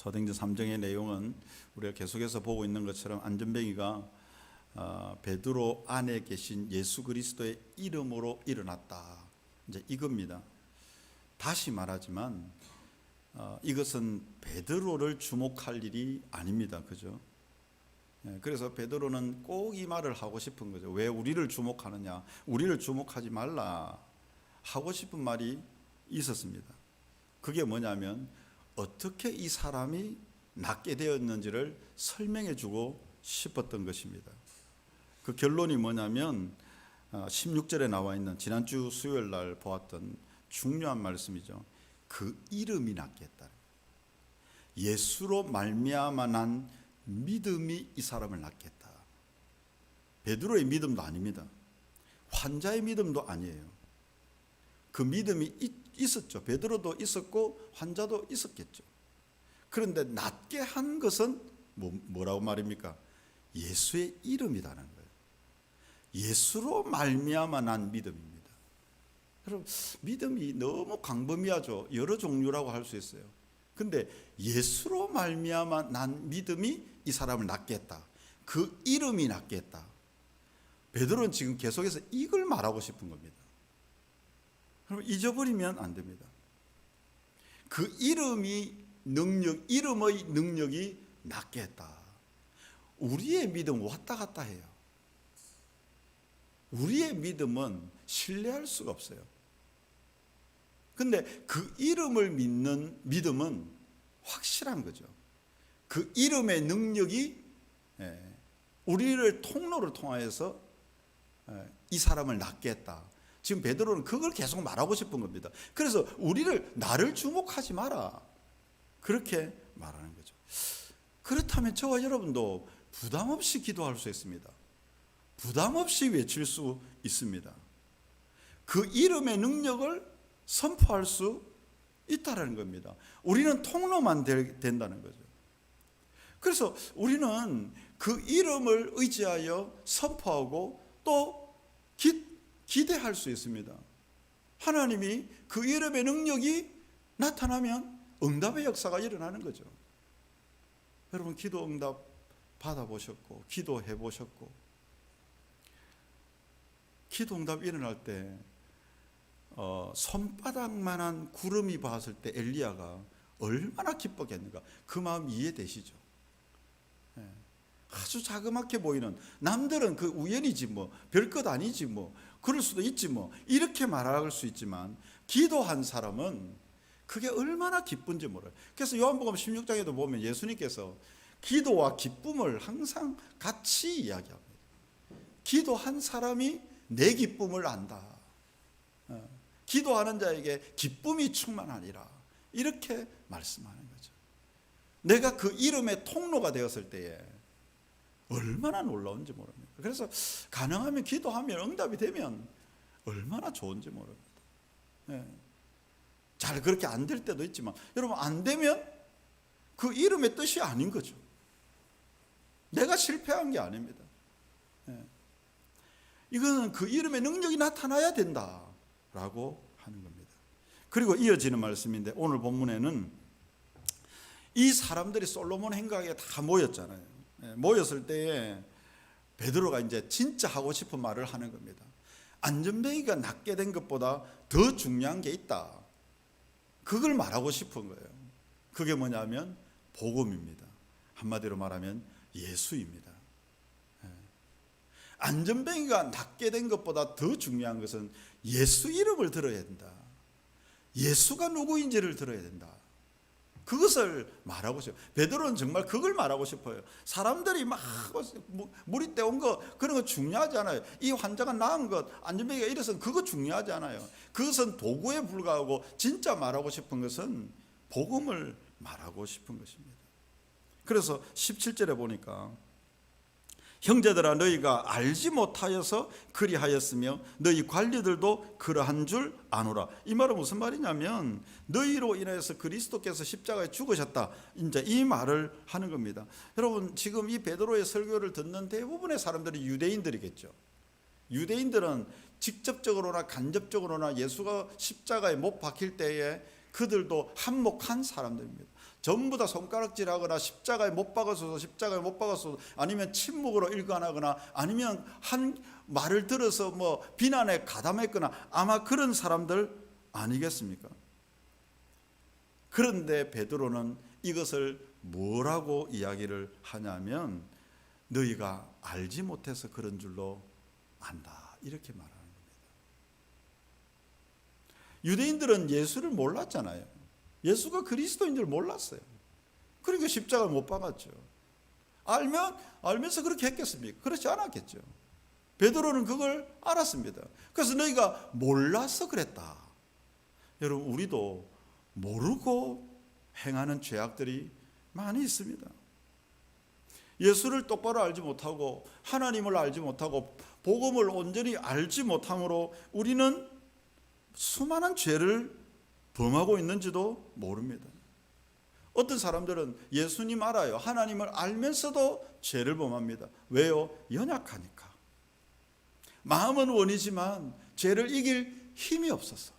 사도행전 3장의 내용은 우리가 계속해서 보고 있는 것처럼 안전뱅이가 베드로 안에 계신 예수 그리스도의 이름으로 일어났다. 이제 이겁니다. 다시 말하지만 이것은 베드로를 주목할 일이 아닙니다. 그죠? 그래서 베드로는 꼭 이 말을 하고 싶은 거죠. 왜 우리를 주목하느냐? 우리를 주목하지 말라 하고 싶은 말이 있었습니다. 그게 뭐냐면 어떻게 이 사람이 낫게 되었는지를 설명해 주고 싶었던 것입니다. 그 결론이 뭐냐면 16절에 나와 있는 지난주 수요일 날 보았던 중요한 말씀이죠. 그 이름이 낫게 했다. 예수로 말미암아 난 믿음이 이 사람을 낫게 했다. 베드로의 믿음도 아닙니다. 환자의 믿음도 아니에요. 그 믿음이 있었죠. 베드로도 있었고 환자도 있었겠죠. 그런데 낫게 한 것은 뭐라고 말입니까? 예수의 이름이라는 거예요. 예수로 말미암아 난 믿음입니다. 여러분, 믿음이 너무 광범위하죠. 여러 종류라고 할 수 있어요. 근데 예수로 말미암아 난 믿음이 이 사람을 낫게 했다. 그 이름이 낫게 했다. 베드로는 지금 계속해서 이걸 말하고 싶은 겁니다. 그럼 잊어버리면 안 됩니다. 그 이름의 능력이 낫게 했다. 우리의 믿음 왔다 갔다 해요. 우리의 믿음은 신뢰할 수가 없어요. 근데 그 이름을 믿는 믿음은 확실한 거죠. 그 이름의 능력이 우리를 통로를 통하여서 이 사람을 낫게 했다. 지금 베드로는 그걸 계속 말하고 싶은 겁니다. 그래서 나를 주목하지 마라. 그렇게 말하는 거죠. 그렇다면 저와 여러분도 부담 없이 기도할 수 있습니다. 부담 없이 외칠 수 있습니다. 그 이름의 능력을 선포할 수 있다는 겁니다. 우리는 통로만 된다는 거죠. 그래서 우리는 그 이름을 의지하여 선포하고 또 기대할 수 있습니다. 하나님이 그 이름의 능력이 나타나면 응답의 역사가 일어나는 거죠. 여러분, 기도 응답 받아보셨고 기도해 보셨고, 기도 응답 일어날 때 손바닥만한 구름이 봤을 때 엘리야가 얼마나 기뻤겠는가. 그 마음 이해되시죠? 아주 자그맣게 보이는, 남들은 그 우연이지 뭐, 별것 아니지 뭐, 그럴 수도 있지 뭐, 이렇게 말할 수 있지만 기도한 사람은 그게 얼마나 기쁜지 몰라요. 그래서 요한복음 16장에도 보면 예수님께서 기도와 기쁨을 항상 같이 이야기합니다. 기도한 사람이 내 기쁨을 안다. 기도하는 자에게 기쁨이 충만하리라. 이렇게 말씀하는 거죠. 내가 그 이름의 통로가 되었을 때에 얼마나 놀라운지 모릅니다. 그래서 가능하면 기도하면 응답이 되면 얼마나 좋은지 모릅니다. 잘 그렇게 안 될 때도 있지만, 여러분, 안 되면 그 이름의 뜻이 아닌 거죠. 내가 실패한 게 아닙니다. 이거는 그 이름의 능력이 나타나야 된다라고 하는 겁니다. 그리고 이어지는 말씀인데, 오늘 본문에는 이 사람들이 솔로몬 행각에 다 모였잖아요. 모였을 때에 베드로가 이제 진짜 하고 싶은 말을 하는 겁니다. 안전뱅이가 낫게 된 것보다 더 중요한 게 있다. 그걸 말하고 싶은 거예요. 그게 뭐냐면 복음입니다. 한마디로 말하면 예수입니다. 안전뱅이가 낫게 된 것보다 더 중요한 것은 예수 이름을 들어야 된다. 예수가 누구인지를 들어야 된다. 그것을 말하고 싶어요. 베드로는 정말 그걸 말하고 싶어요. 사람들이 막 물이 떼온 거, 그런 거 중요하지 않아요. 이 환자가 나은 것, 안전뱅이가 이래서 그거 중요하지 않아요. 그것은 도구에 불과하고, 진짜 말하고 싶은 것은 복음을 말하고 싶은 것입니다. 그래서 17절에 보니까 형제들아, 너희가 알지 못하여서 그리하였으며 너희 관리들도 그러한 줄 아노라. 이 말은 무슨 말이냐면 너희로 인해서 그리스도께서 십자가에 죽으셨다, 이제 이 말을 하는 겁니다. 여러분, 지금 이 베드로의 설교를 듣는 대부분의 사람들이 유대인들이겠죠. 유대인들은 직접적으로나 간접적으로나 예수가 십자가에 못 박힐 때에 그들도 한몫한 사람들입니다. 전부 다 손가락질하거나 십자가에 못 박아서 아니면 침묵으로 일관하거나 아니면 한 말을 들어서 뭐 비난에 가담했거나 아마 그런 사람들 아니겠습니까? 그런데 베드로는 이것을 뭐라고 이야기를 하냐면 너희가 알지 못해서 그런 줄로 안다, 이렇게 말하는 겁니다. 유대인들은 예수를 몰랐잖아요. 예수가 그리스도인 줄 몰랐어요. 그러니까 십자가를 못 박았죠. 알면서 그렇게 했겠습니까? 그렇지 않았겠죠. 베드로는 그걸 알았습니다. 그래서 너희가 몰라서 그랬다. 여러분, 우리도 모르고 행하는 죄악들이 많이 있습니다. 예수를 똑바로 알지 못하고 하나님을 알지 못하고 복음을 온전히 알지 못함으로 우리는 수많은 죄를 범하고 있는지도 모릅니다. 어떤 사람들은 예수님 알아요. 하나님을 알면서도 죄를 범합니다. 왜요? 연약하니까. 마음은 원이지만 죄를 이길 힘이 없어서.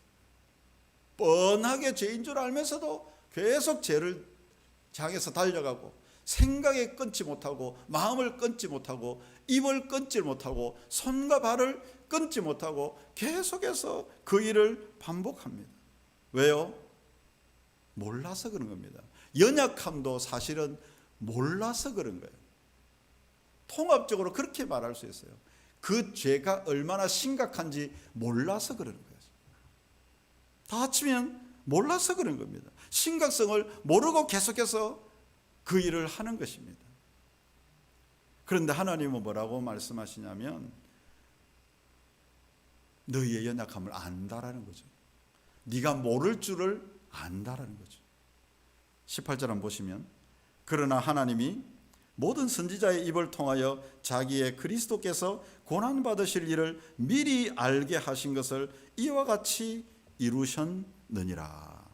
뻔하게 죄인 줄 알면서도 계속 죄를 향해서 달려가고 생각에 끊지 못하고 마음을 끊지 못하고 입을 끊지 못하고 손과 발을 끊지 못하고 계속해서 그 일을 반복합니다. 왜요? 몰라서 그런 겁니다. 연약함도 사실은 몰라서 그런 거예요. 통합적으로 그렇게 말할 수 있어요. 그 죄가 얼마나 심각한지 몰라서 그러는 거예요. 다 합치면 몰라서 그런 겁니다. 심각성을 모르고 계속해서 그 일을 하는 것입니다. 그런데 하나님은 뭐라고 말씀하시냐면 너희의 연약함을 안다라는 거죠. 네가 모를 줄을 안다라는 거죠. 18절 한번 보시면 그러나 하나님이 모든 선지자의 입을 통하여 자기의 그리스도께서 고난받으실 일을 미리 알게 하신 것을 이와 같이 이루셨느니라.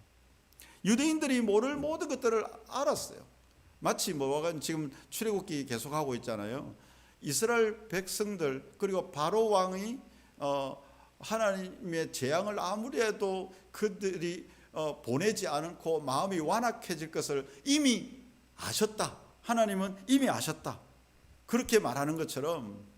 유대인들이 모를 모든 것들을 알았어요. 마치 뭐가 지금 출애굽기 계속하고 있잖아요. 이스라엘 백성들 그리고 바로 왕이 하나님의 재앙을 아무리 해도 그들이 보내지 않고 마음이 완악해질 것을 이미 아셨다. 하나님은 이미 아셨다. 그렇게 말하는 것처럼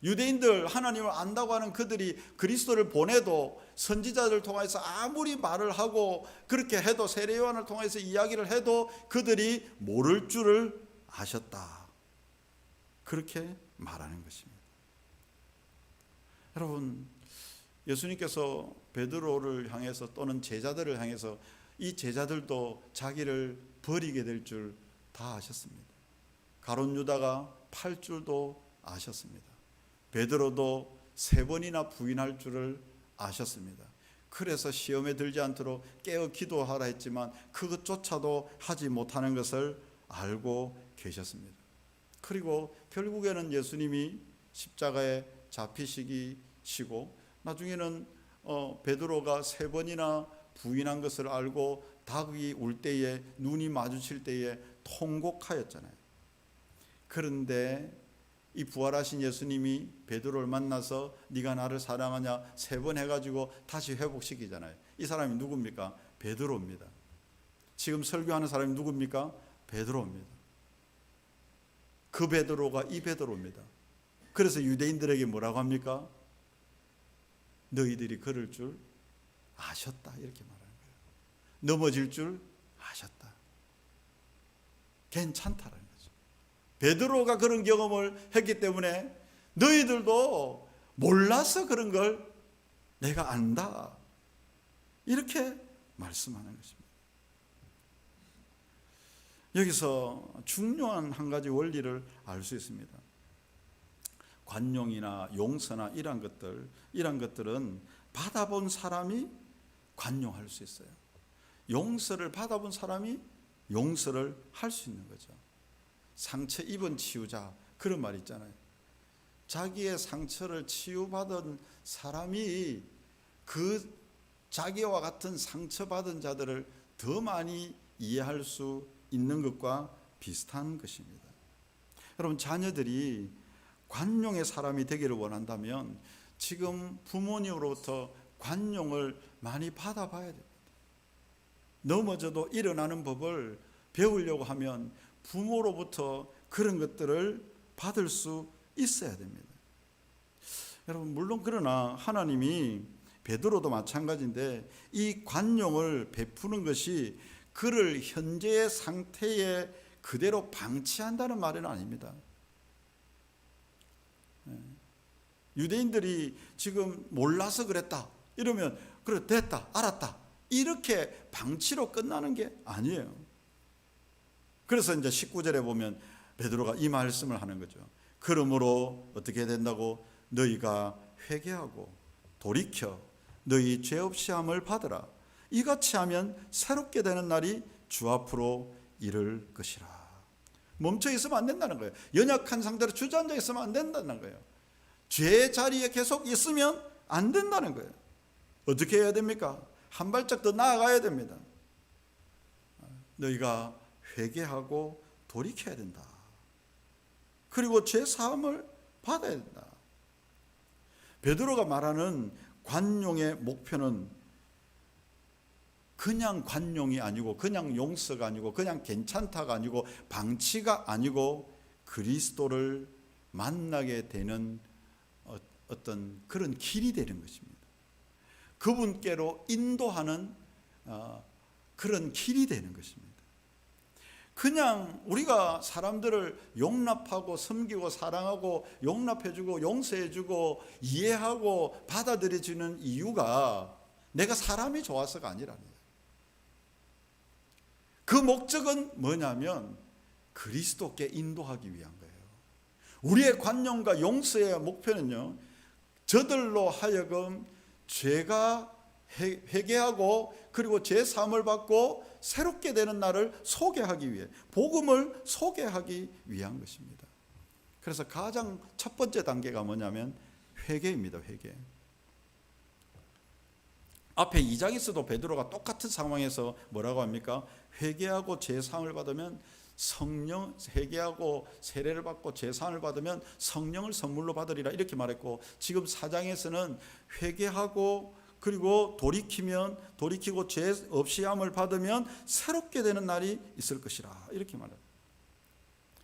유대인들 하나님을 안다고 하는 그들이 그리스도를 보내도 선지자들을 통해서 아무리 말을 하고 그렇게 해도 세례 요한을 통해서 이야기를 해도 그들이 모를 줄을 아셨다. 그렇게 말하는 것입니다. 여러분, 예수님께서 베드로를 향해서 또는 제자들을 향해서 이 제자들도 자기를 버리게 될 줄 다 아셨습니다. 가룟 유다가 팔 줄도 아셨습니다. 베드로도 3번이나 부인할 줄을 아셨습니다. 그래서 시험에 들지 않도록 깨어 기도하라 했지만 그것조차도 하지 못하는 것을 알고 계셨습니다. 그리고 결국에는 예수님이 십자가에 잡히시고 나중에는 베드로가 3번이나 부인한 것을 알고 닭이 울 때에 눈이 마주칠 때에 통곡하였잖아요. 그런데 이 부활하신 예수님이 베드로를 만나서 네가 나를 사랑하냐 3번 해가지고 다시 회복시키잖아요. 이 사람이 누굽니까? 베드로입니다. 지금 설교하는 사람이 누굽니까? 베드로입니다. 그 베드로가 이 베드로입니다. 그래서 유대인들에게 뭐라고 합니까? 너희들이 그럴 줄 아셨다, 이렇게 말하는 거예요. 넘어질 줄 아셨다. 괜찮다라는 거죠. 베드로가 그런 경험을 했기 때문에 너희들도 몰라서 그런 걸 내가 안다, 이렇게 말씀하는 것입니다. 여기서 중요한 한 가지 원리를 알 수 있습니다. 관용이나 용서나 이런 것들은 받아본 사람이 관용할 수 있어요. 용서를 받아본 사람이 용서를 할 수 있는 거죠. 상처 입은 치유자, 그런 말 있잖아요. 자기의 상처를 치유받은 사람이 그 자기와 같은 상처받은 자들을 더 많이 이해할 수 있는 것과 비슷한 것입니다. 여러분, 자녀들이 관용의 사람이 되기를 원한다면 지금 부모님으로부터 관용을 많이 받아봐야 됩니다. 넘어져도 일어나는 법을 배우려고 하면 부모로부터 그런 것들을 받을 수 있어야 됩니다. 여러분, 물론 그러나 하나님이 베드로도 마찬가지인데 이 관용을 베푸는 것이 그를 현재의 상태에 그대로 방치한다는 말은 아닙니다. 유대인들이 지금 몰라서 그랬다 이러면 그래 됐다 알았다 이렇게 방치로 끝나는 게 아니에요. 그래서 이제 19절에 보면 베드로가 이 말씀을 하는 거죠. 그러므로 어떻게 된다고? 너희가 회개하고 돌이켜 너희 죄 없이 함을 받으라. 이같이 하면 새롭게 되는 날이 주 앞으로 이를 것이라. 멈춰 있으면 안 된다는 거예요. 연약한 상태로 주저앉아 있으면 안 된다는 거예요. 죄의 자리에 계속 있으면 안 된다는 거예요. 어떻게 해야 됩니까? 한 발짝 더 나아가야 됩니다. 너희가 회개하고 돌이켜야 된다. 그리고 죄 사함을 받아야 된다. 베드로가 말하는 관용의 목표는 그냥 관용이 아니고 그냥 용서가 아니고 그냥 괜찮다가 아니고 방치가 아니고 그리스도를 만나게 되는 어떤 그런 길이 되는 것입니다. 그분께로 인도하는 그런 길이 되는 것입니다. 그냥 우리가 사람들을 용납하고 섬기고 사랑하고 용납해주고 용서해주고 이해하고 받아들여주는 이유가 내가 사람이 좋아서가 아니라는 거예요. 그 목적은 뭐냐면 그리스도께 인도하기 위한 거예요. 우리의 관용과 용서의 목표는요, 저들로 하여금 죄가 회개하고 그리고 죄 사함을 받고 새롭게 되는 날을 소개하기 위해, 복음을 소개하기 위한 것입니다. 그래서 가장 첫 번째 단계가 뭐냐면 회개입니다. 회개. 앞에 2장에서도 베드로가 똑같은 상황에서 뭐라고 합니까? 회개하고 죄 사함을 받으면 성령, 회개하고 세례를 받고 죄 사함을 받으면 성령을 선물로 받으리라 이렇게 말했고, 지금 4장에서는 회개하고 그리고 돌이키고 죄 없이 함을 받으면 새롭게 되는 날이 있을 것이라 이렇게 말해요.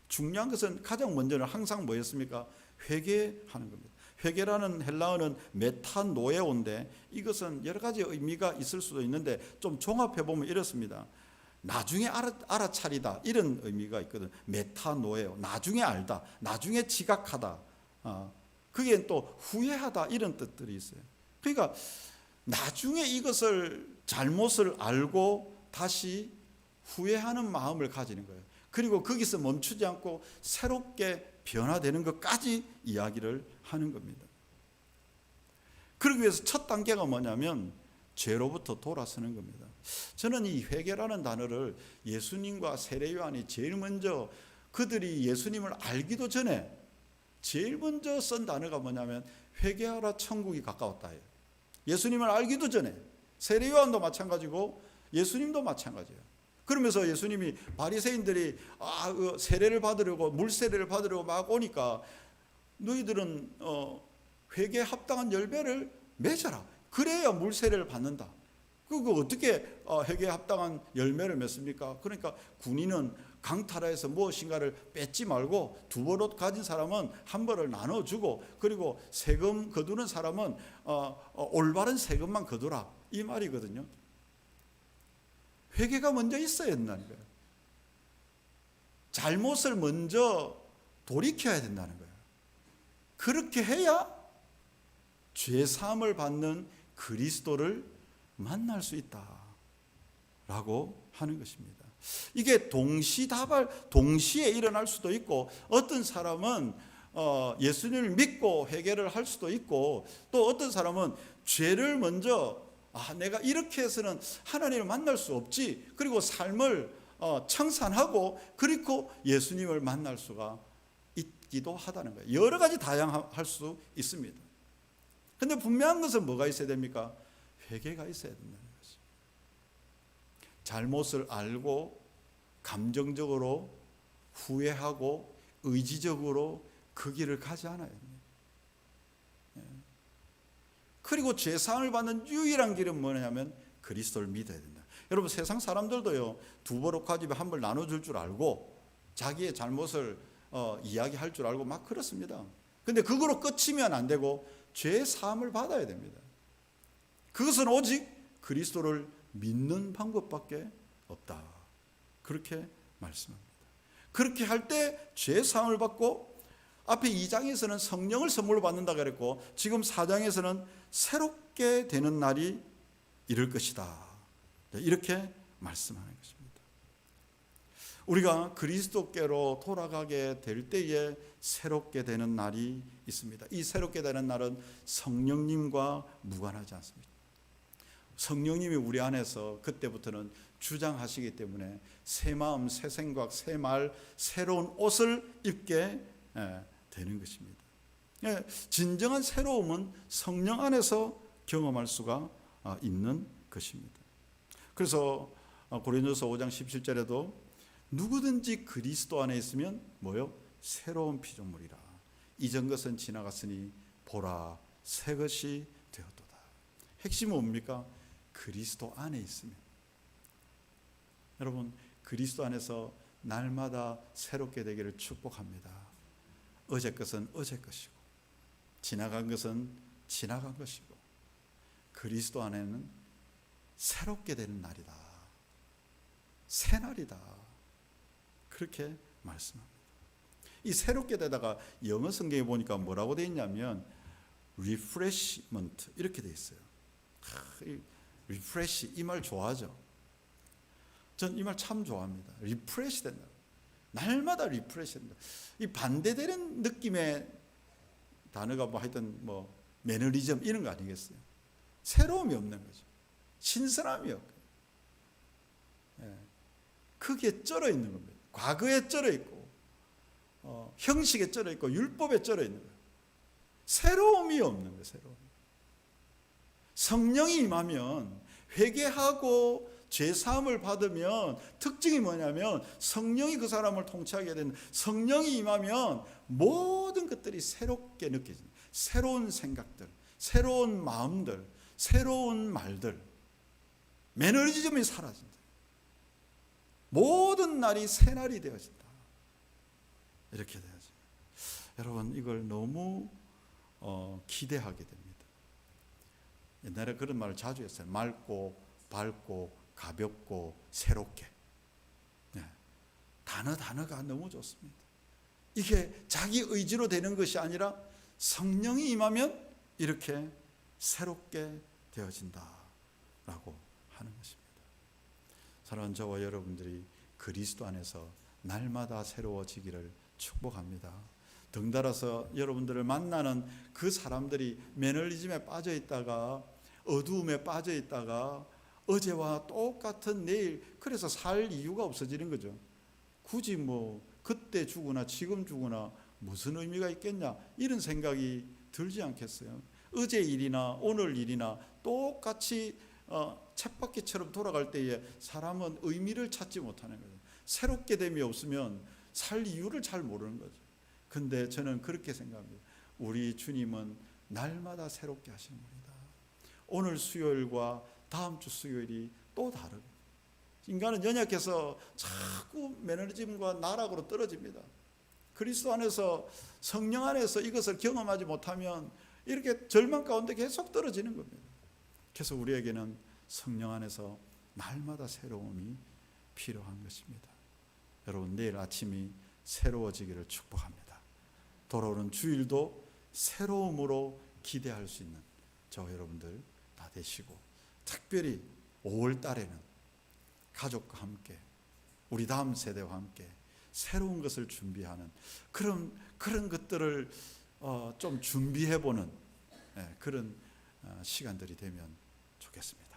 중요한 것은 가장 먼저는 항상 뭐였습니까? 회개하는 겁니다. 회개라는 헬라어는 메타노에오인데 이것은 여러 가지 의미가 있을 수도 있는데 좀 종합해 보면 이렇습니다. 나중에 알아차리다 이런 의미가 있거든. 메타노에오, 나중에 알다, 나중에 지각하다, 그게 또 후회하다 이런 뜻들이 있어요. 그러니까 나중에 이것을 잘못을 알고 다시 후회하는 마음을 가지는 거예요. 그리고 거기서 멈추지 않고 새롭게 변화되는 것까지 이야기를 하는 겁니다. 그러기 위해서 첫 단계가 뭐냐면 죄로부터 돌아서는 겁니다. 저는 이 회개라는 단어를 예수님과 세례요한이 제일 먼저 그들이 예수님을 알기도 전에 제일 먼저 쓴 단어가 뭐냐면 회개하라 천국이 가까웠다예요. 예수님을 알기도 전에 세례요한도 마찬가지고 예수님도 마찬가지예요. 그러면서 예수님이 바리새인들이 세례를 받으려고 물세례를 받으려고 막 오니까 너희들은 회개에 합당한 열매를 맺어라. 그래야 물세례를 받는다. 그거 어떻게 회개에 합당한 열매를 맺습니까? 그러니까 군인은 강탈하에서 무엇인가를 뺏지 말고 두 벌옷 가진 사람은 한 벌을 나눠주고 그리고 세금 거두는 사람은 올바른 세금만 거두라 이 말이거든요. 회개가 먼저 있어야 된다는 거예요. 잘못을 먼저 돌이켜야 된다는 거예요. 그렇게 해야 죄 사함을 받는 그리스도를 만날 수 있다라고 하는 것입니다. 이게 동시에 일어날 수도 있고 어떤 사람은 예수님을 믿고 회개를 할 수도 있고 또 어떤 사람은 죄를 먼저 내가 이렇게 해서는 하나님을 만날 수 없지 그리고 삶을 청산하고 그리고 예수님을 만날 수가 있기도 하다는 거예요. 여러 가지 다양할 수 있습니다. 그런데 분명한 것은 뭐가 있어야 됩니까? 회개가 있어야 된다는 것이죠. 잘못을 알고 감정적으로 후회하고 의지적으로 그 길을 가지 않아야 됩니다. 그리고 죄사함을 받는 유일한 길은 뭐냐면 그리스도를 믿어야 된다. 여러분 세상 사람들도요, 두 벌 옷가집에 한 벌 나눠줄 줄 알고 자기의 잘못을 이야기할 줄 알고 막 그렇습니다. 근데 그거로 끝이면 안 되고 죄 사함을 받아야 됩니다. 그것은 오직 그리스도를 믿는 방법밖에 없다. 그렇게 말씀합니다. 그렇게 할 때 죄 사함을 받고, 앞에 2장에서는 성령을 선물로 받는다 그랬고 지금 4장에서는 새롭게 되는 날이 이를 것이다. 이렇게 말씀하는 것입니다. 우리가 그리스도께로 돌아가게 될 때에 새롭게 되는 날이 있습니다. 이 새롭게 되는 날은 성령님과 무관하지 않습니다. 성령님이 우리 안에서 그때부터는 주장하시기 때문에 새 마음, 새 생각, 새 말, 새로운 옷을 입게 되는 것입니다. 진정한 새로움은 성령 안에서 경험할 수가 있는 것입니다. 그래서 고린도서 5장 17절에도 누구든지 그리스도 안에 있으면 뭐요? 새로운 피조물이라. 이전 것은 지나갔으니 보라 새 것이 되었도다. 핵심은 뭡니까? 그리스도 안에 있으면. 여러분, 그리스도 안에서 날마다 새롭게 되기를 축복합니다. 어제 것은 어제 것이고 지나간 것은 지나간 것이고 그리스도 안에는 새롭게 되는 날이다. 새 날이다. 그렇게 말씀합니다. 이 새롭게 되다가 영어 성경에 보니까 뭐라고 되어 있냐면 refreshment 이렇게 되어 있어요. refresh 이 말 좋아하죠. 전 이 말 참 좋아합니다. refresh 된다. 날마다 refresh 된다. 이 반대되는 느낌의 단어가 뭐 하여튼 뭐 매너리즘 이런 거 아니겠어요? 새로움이 없는 거죠. 신선함이 없고 크게 쩔어 있는 겁니다. 과거에 쩔어 있고 형식에 쩔어 있고 율법에 쩔어 있는 거예요. 새로움이 없는 거예요. 새로움. 성령이 임하면 회개하고 죄사함을 받으면 특징이 뭐냐면 성령이 그 사람을 통치하게 되는, 성령이 임하면 모든 것들이 새롭게 느껴집니다. 새로운 생각들, 새로운 마음들, 새로운 말들, 매너리즘이 사라진다. 모든 날이 새 날이 되어진다. 이렇게 되어집니다. 여러분, 이걸 너무 기대하게 됩니다. 옛날에 그런 말을 자주 했어요. 맑고 밝고 가볍고 새롭게. 단어가 너무 좋습니다. 이게 자기 의지로 되는 것이 아니라 성령이 임하면 이렇게 새롭게 되어진다라고 하는 것입니다. 사랑하는 저와 여러분들이 그리스도 안에서 날마다 새로워지기를 축복합니다. 덩달아서 여러분들을 만나는 그 사람들이 매너리즘에 빠져 있다가 어두움에 빠져 있다가 어제와 똑같은 내일, 그래서 살 이유가 없어지는 거죠. 굳이 뭐 그때 죽으나 지금 죽으나 무슨 의미가 있겠냐 이런 생각이 들지 않겠어요? 어제 일이나 오늘 일이나 똑같이 쳇바퀴처럼 돌아갈 때에 사람은 의미를 찾지 못하는 거죠. 새롭게 됨이 없으면 살 이유를 잘 모르는 거죠. 근데 저는 그렇게 생각합니다. 우리 주님은 날마다 새롭게 하시는 분이다. 오늘 수요일과 다음 주 수요일이 또 다르고, 인간은 연약해서 자꾸 매너리즘과 나락으로 떨어집니다. 그리스도 안에서 성령 안에서 이것을 경험하지 못하면 이렇게 절망 가운데 계속 떨어지는 겁니다. 그래서 우리에게는 성령 안에서 날마다 새로움이 필요한 것입니다. 여러분, 내일 아침이 새로워지기를 축복합니다. 돌아오는 주일도 새로움으로 기대할 수 있는 저와 여러분들 다 되시고, 특별히 5월 달에는 가족과 함께 우리 다음 세대와 함께 새로운 것을 준비하는 그런 것들을 좀 준비해보는 그런 시간들이 되면 좋겠습니다.